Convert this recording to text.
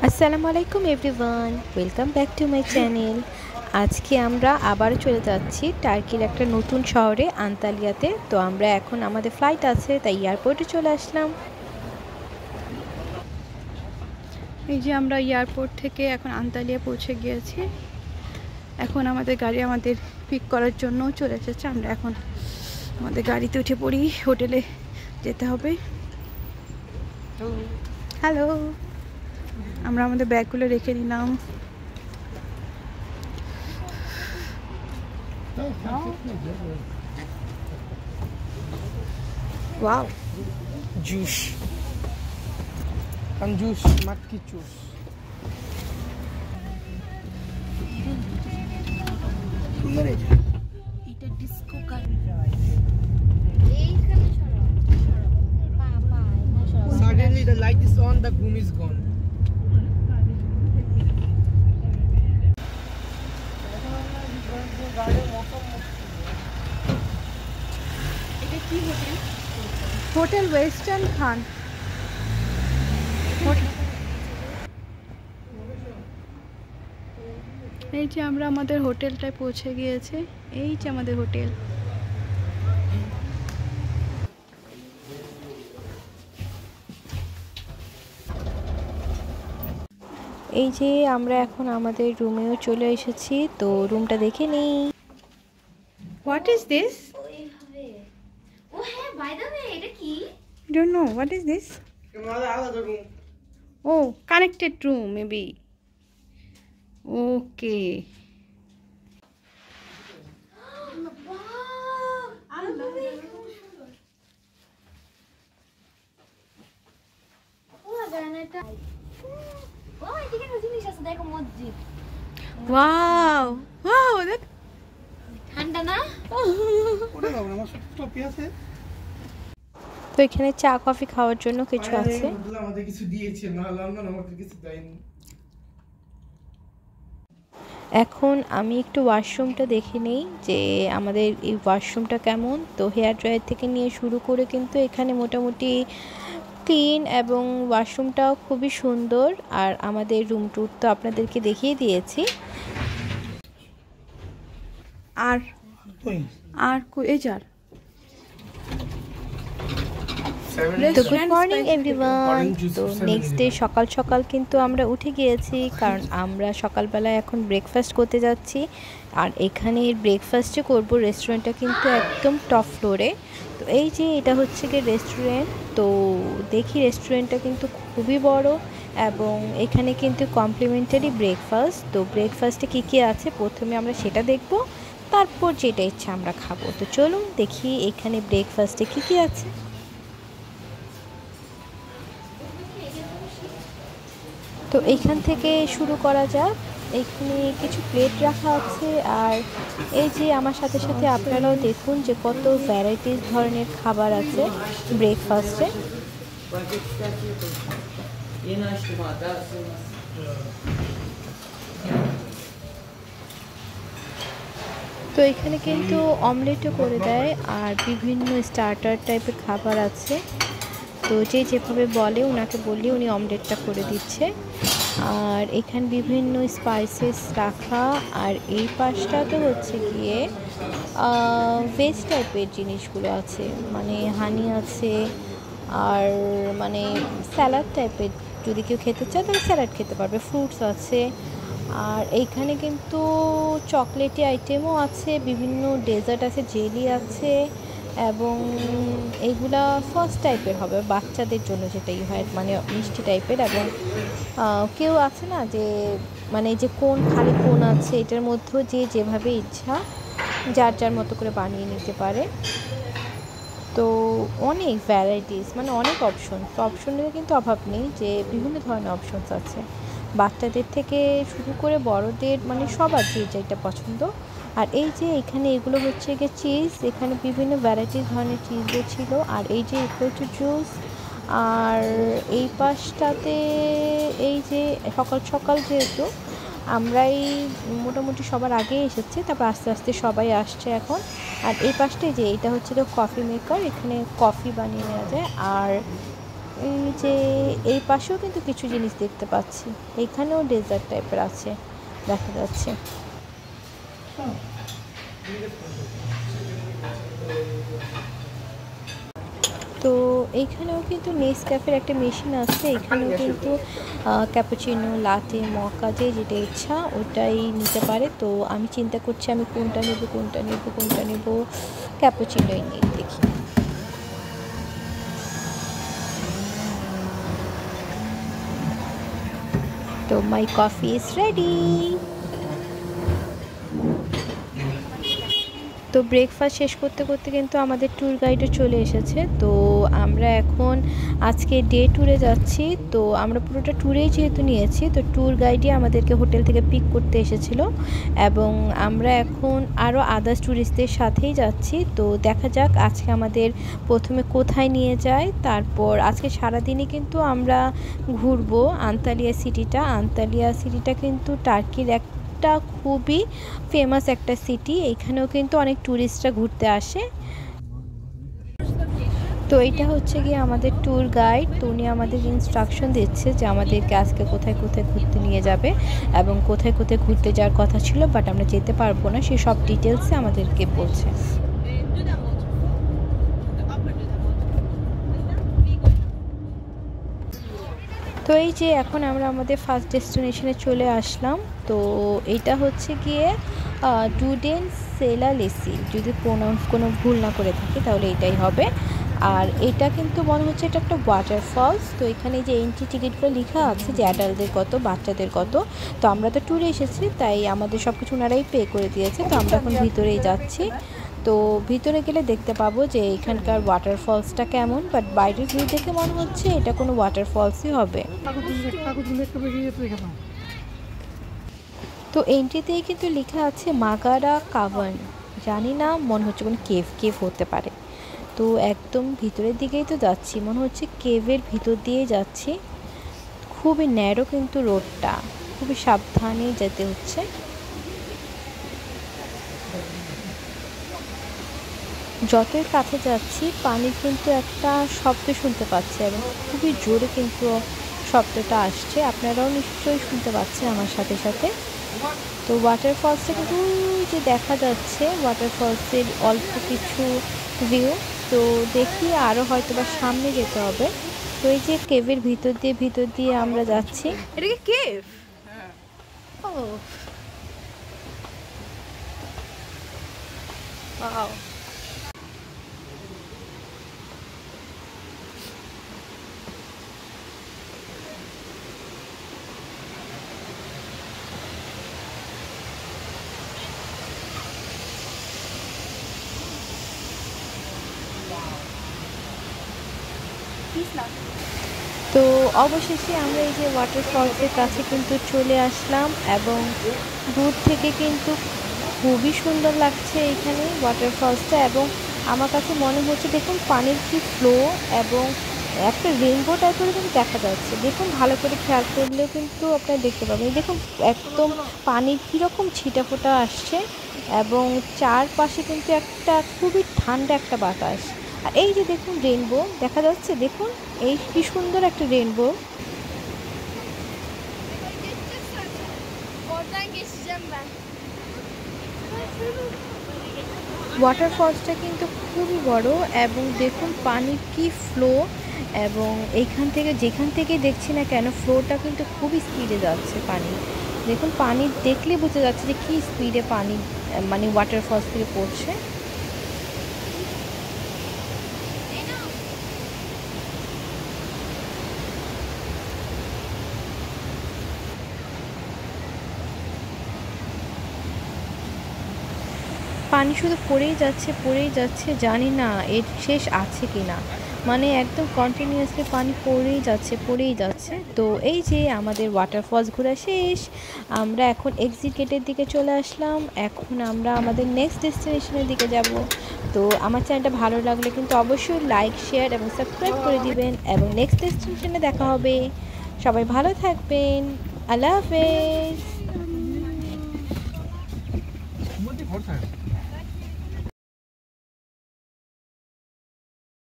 আসসালামু আলাইকুম everyone, welcome back to my channel. আজকে আমরা আবার চলে যাচ্ছি টার্কির একটা নতুন শহরে আন্তালিয়াতে। তো আমরা এখন আমাদের ফ্লাইট আছে, তাই এয়ারপোর্টে চলে আসলাম। এই যে আমরা এয়ারপোর্ট থেকে এখন আন্তালিয়া পৌঁছে গিয়েছি। এখন আমাদের গাড়ি আমাদের পিক করার জন্য চলে এসেছে। আমরা এখন আমাদের গাড়িতে উঠে পড়ি, হোটেলে যেতে হবে। হ্যালো, আমরা আমাদের ব্যাগগুলো রেখে নিলাম। ওয়াও, জুস कंजूस मत की चूस। এটা disco Suddenly the light is on, the groom is gone. এটা কি হোটেল? হোটেল ওয়েস্টার্ন খান। এই যে আমরা আমাদের হোটেলটায় পৌঁছে গিয়েছে। এই যে আমাদের হোটেল। এই যে আমরা এখন আমাদের রুমেও চলে এসেছি, তো রুমটা দেখে নিই। What is this? ও হ্যাঁ, বাই দ্য ওয়ে এটা কি? Don't know what is this. Oh connected room maybe. Okay, ও এদিকে একটা জিনিস আছে, দেখো মসজিদ। ওয়াও ওয়াও, দেখ ঠান্ডা না? ওটা দাও না, আমার টপি আছে। তো এখানে চা কফি খাওয়ার জন্য কিছু আছে। আমাদের কিছু দিয়েছে না, লন্ডন আমাদের কিছু দেয়নি। এখন আমি একটু ওয়াশরুমটা দেখে নেই যে আমাদের এই ওয়াশরুমটা কেমন। তো হেয়ার ড্রায়ার থেকে নিয়ে শুরু করে কিন্তু এখানে মোটামুটি ক্লিন এবং ওয়াশরুমটাও খুবই সুন্দর। আর আমাদের রুম ট্যুর তো আপনাদেরকে দেখিয়ে দিয়েছি। আর আর এই যার তো গুড মর্নিং এভরিওয়ান। তো নেক্সট ডে সকাল সকাল কিন্তু আমরা উঠে গিয়েছি, কারণ আমরা সকালবেলায় এখন ব্রেকফাস্ট করতে যাচ্ছি। আর এখানে ব্রেকফাস্টে করব, রেস্টুরেন্টটা কিন্তু একদম টপ ফ্লোরে। তো এই যে এটা হচ্ছে গিয়ে রেস্টুরেন্ট। তো দেখি রেস্টুরেন্টটা কিন্তু খুবই বড় এবং এখানে কিন্তু কমপ্লিমেন্টারি ব্রেকফাস্ট। তো ব্রেকফাস্টে কী কী আছে প্রথমে আমরা সেটা দেখব, তারপর যেটা ইচ্ছা আমরা খাবো। তো চলুন দেখি এখানে ব্রেকফাস্টে কী কী আছে। তো এইখান থেকে শুরু করা যাক। এখানে কিছু প্লেট রাখা আছে, আর এই যে আমার সাথে সাথে আপনারাও দেখুন যে কত ভ্যারাইটিস ধরনের খাবার আছে ব্রেকফাস্টে। তো এখানে কিন্তু অমলেটও করে দেয়, আর বিভিন্ন স্টার্টার টাইপের খাবার আছে। তো যে যেভাবে বলে ওনাকে বললে উনি অমলেটটা করে দিচ্ছে। আর এখানে বিভিন্ন স্পাইসেস রাখা, আর এই পাশটাতে হচ্ছে গিয়ে ভেজ টাইপের জিনিসগুলো আছে, মানে হানি আছে, আর মানে স্যালাড টাইপের, যদি কেউ খেতে চায় তাহলে স্যালাড খেতে পারবে, ফ্রুটস আছে। আর এইখানে কিন্তু চকলেটি আইটেমও আছে, বিভিন্ন ডেজার্ট আছে, জেলি আছে, এবং এইগুলা ফার্স্ট টাইপের হবে বাচ্চাদের জন্য, যেটাই হয় মানে মিষ্টি টাইপের। এবং কেউ আছে না যে মানে যে কোন খালি কোন আছে, এটার মধ্যেও যে যেভাবে ইচ্ছা যার যার মতো করে বানিয়ে নিতে পারে। তো অনেক ভ্যারাইটিস, মানে অনেক অপশনের কিন্তু অভাব নেই, যে বিভিন্ন ধরনের অপশনস আছে, বাচ্চাদের থেকে শুরু করে বড়দের, মানে সবার যে যেটা পছন্দ। আর এই যে এখানে এগুলো হচ্ছে গিয়ে চিজ, এখানে বিভিন্ন ভ্যারাইটিস ধরনের চিজও ছিল। আর এই যে হচ্ছে জুস। আর এই পাশটাতে এই যে সকাল সকাল যেহেতু আমরাই মোটামুটি সবার আগে এসেছি, তারপর আস্তে আস্তে সবাই আসছে এখন। আর এই পাশটায় যে এইটা হচ্ছে কফি মেকার, এখানে কফি বানিয়ে নেওয়া যায়। আর এই যে এই পাশেও কিন্তু কিছু জিনিস দেখতে পাচ্ছি, এইখানেও ডেজার্ট টাইপের আছে দেখা যাচ্ছে। তো এইখানেও কিন্তু নেসক্যাফের একটা মেশিন আছে, এখানেও কিন্তু ক্যাপুচিনো, লাটে, মকা যে যেটা ইচ্ছা ওটাই নিতে পারে। তো আমি চিন্তা করছি আমি কোনটা নেব ক্যাপুচিনোই নিই দেখি। তো মাই কফি ইজ রেডি। তো ব্রেকফাস্ট শেষ করতে করতে কিন্তু আমাদের ট্যুর গাইডও চলে এসেছে। তো আমরা এখন আজকে ডে ট্যুরে যাচ্ছি। তো আমরা পুরোটা ট্যুরেই যেহেতু নিয়েছি, তো ট্যুর গাইডই আমাদেরকে হোটেল থেকে পিক করতে এসেছিলো এবং আমরা এখন আরও আদার্স ট্যুরিস্টদের সাথেই যাচ্ছি। তো দেখা যাক আজকে আমাদের প্রথমে কোথায় নিয়ে যায়। তারপর আজকে সারাদিনই কিন্তু আমরা ঘুরবো আন্তালিয়া সিটিটা। আন্তালিয়া সিটিটা কিন্তু টার্কির একটা খুবই ফেমাস একটা সিটি, এখানেও কিন্তু অনেক ট্যুরিস্টরা ঘুরতে আসে। তো এটা হচ্ছে গিয়ে আমাদের ট্যুর গাইড। তো উনি আমাদের ইনস্ট্রাকশন দিচ্ছে যে আমাদেরকে আজকে কোথায় কোথায় ঘুরতে নিয়ে যাবে এবং কোথায় কোথায় ঘুরতে যাওয়ার কথা ছিল বাট আমরা যেতে পারবো না, সেই সব ডিটেলসে আমাদেরকে বলছে। তো এই যে এখন আমরা আমাদের ফার্স্ট ডেস্টিনেশনে চলে আসলাম। তো এটা হচ্ছে গিয়ে ডুডেন সেলা লেসি, যদি প্রোনাউন্স কোনো ভুল না করে থাকি তাহলে এটাই হবে। আর এটা কিন্তু মনে হচ্ছে এটা একটা ওয়াটারফলস। তো এখানে যে এন্ট্রি টিকিটগুলো লেখা আছে যে অ্যাডাল্টদের কত, বাচ্চাদের কত। তো আমরা তো ট্যুরে এসেছি তাই আমাদের সব কিছু ওনারাই পে করে দিয়েছে। তো আমরা এখন ভিতরেই যাচ্ছি। তো ভিতরে গেলে দেখতে পাবো যে এখানকার ওয়াটারফলসটা কেমন, বাট বাইরের ভিউ দেখে মনে হচ্ছে এটা কোনো ওয়াটারফলসই হবে। তো এন্ট্রিতেই কিন্তু লেখা আছে মাগারা কাভার্ন, জানি না, মনে হচ্ছে কোনো কেভ হতে পারে। তো একদম ভিতরের দিকেই তো যাচ্ছি, মনে হচ্ছে কেভের ভিতর দিয়ে যাচ্ছি। খুবই ন্যারো কিন্তু রোডটা, খুবই সাবধানে যেতে হচ্ছে। যতই কাছে যাচ্ছি পানির কিন্তু একটা শব্দ শুনতে পাচ্ছি এবং খুবই জোরে কিন্তু শব্দটা আসছে, আপনারাও নিশ্চয়ই শুনতে পাচ্ছেন আমার সাথে সাথে। তো ওয়াটারফলসটা কিন্তু যে দেখা যাচ্ছে, ওয়াটারফলসের অল্প কিছু ভিউ। তো দেখি আরও হয়তো বা সামনে যেতে হবে। তো এই যে কেভের ভিতর দিয়ে আমরা যাচ্ছি। এটা কি কেভ? ও ওয়াও। তো অবশেষে আমরা এই যে ওয়াটারফলসের কাছে কিন্তু চলে আসলাম এবং দূর থেকে কিন্তু খুবই সুন্দর লাগছে এইখানে ওয়াটারফলসটা। এবং আমার কাছে মনে হচ্ছে দেখুন পানির কি ফ্লো এবং একটা রেইনবো টাইপের কিন্তু দেখা যাচ্ছে। দেখুন ভালো করে খেয়াল করলেও কিন্তু আপনারা দেখতে পাবেন, দেখুন একদম পানির কীরকম ছিটাফোঁটা আসছে এবং চারপাশে কিন্তু একটা খুবই ঠান্ডা একটা বাতাস। আর এই যে দেখুন রেইনবো দেখা যাচ্ছে, দেখুন এই কি সুন্দর একটা রেইনবো। ওয়াটারফলসটা কিন্তু খুবই বড় এবং দেখুন পানির কি ফ্লো এবং যেখান থেকে দেখছি না কেন ফ্লোটা কিন্তু খুবই স্পিডে যাচ্ছে পানি। দেখুন পানি দেখলে বোঝা যাচ্ছে যে কি স্পিডে পানি মানে ওয়াটারফলস থেকে পড়ছে। পানি শুধু পড়েই যাচ্ছে, জানি না এর শেষ আছে কি না, মানে একদম কন্টিনিউয়াসলি পানি পড়েই যাচ্ছে। তো এই যে আমাদের ওয়াটারফলস ঘোরা শেষ, আমরা এখন এক্সিট গেটের দিকে চলে আসলাম। এখন আমরা আমাদের নেক্সট ডেস্টিনেশনের দিকে যাব। তো আমার চ্যানেলটা ভালো লাগলে কিন্তু অবশ্যই লাইক, শেয়ার এবং সাবস্ক্রাইব করে দিবেন এবং নেক্সট ডেস্টিনেশনে দেখা হবে। সবাই ভালো থাকবেন, আল্লাহ হাফেজ।